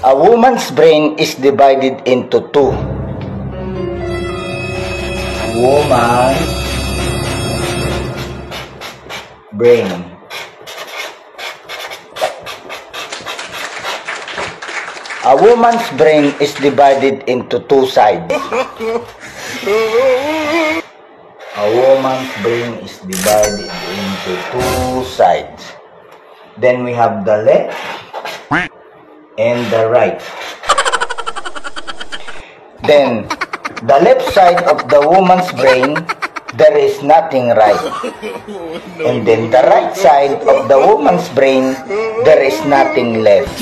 A woman's brain is divided into two. Woman's brain. A woman's brain is divided into two sides. A woman's brain is divided into two sides. Then we have the left and the right. Then, the left side of the woman's brain, there is nothing right. And then the right side of the woman's brain, there is nothing left.